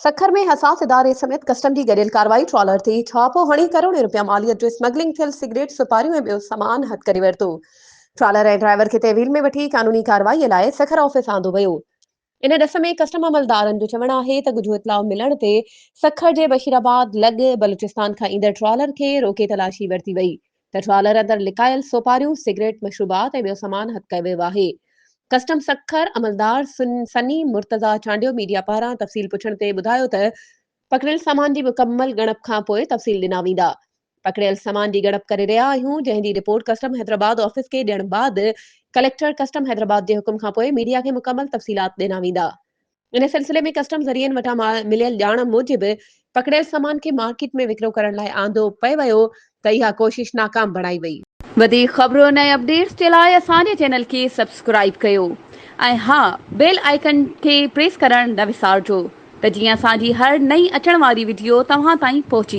सखर में हसास इदारे समेत कस्टम की गॾियल कार्रवाई ट्रॉलर थी छापो हणी करोड़ रुपया मालियत जो स्मगलिंग थियल सिगरेट सुपारियूं ऐं ॿियो सामान हथ करे वरितो। ट्रॉलर ऐं ड्राइवर खे तहवील में वठी कानूनी कार्रवाई लाइ सखर ऑफिस आंदो वियो। इन ॾस में कस्टम अमलदारनि जो चवणु आहे त गुझो इतलाउ मिलण ते सखर जे बशीराबाद लॻ बलूचिस्तान खां ईंदड़ ट्रॉलर खे रोके तलाशी वरिती वई त ट्रॉलर अंदरि लिकायल सोपारियूं सिगरेट मशरूबात ऐं ॿियो सामान हथ कयो वियो आहे। कस्टम सखर अमलदार सनी मुर्तज़ा चांडियो मीडिया पारां तफ़सील पुछण ते ॿुधायो त पकड़ियल सामान जी मुकमल ॻणप खां पोइ तफ़सील ॾिना वेंदा। पकड़ियल सामान जी ॻणप करे रहिया आहियूं, जंहिं जी रिपोर्ट कस्टम हैदराबाद ऑफिस खे ॾियण बाद कलेक्टर कस्टम हैदराबाद जे हुकुम खां पोइ मीडिया खे मुकमल तफ़सीलात ॾिना वेंदा। इन सिलसिले में कस्टम ज़रियनि वटां मिलियल ॼाण मूजिबि पकड़ियल सामान खे मार्केट में विकिरो करण लाइ आंदो पियो वियो त इहा कोशिश नाकाम बणाई वई। वधीक ख़बरुनि ऐं अपडेट्स जे लाइ असांजे चैनल खे सब्सक्राइब कयो ऐं हा, बेल आइकन खे प्रेस करणु न विसारिजो त जीअं असांजी हर नई अचण वारी वीडियो तव्हां ताईं पहुचे।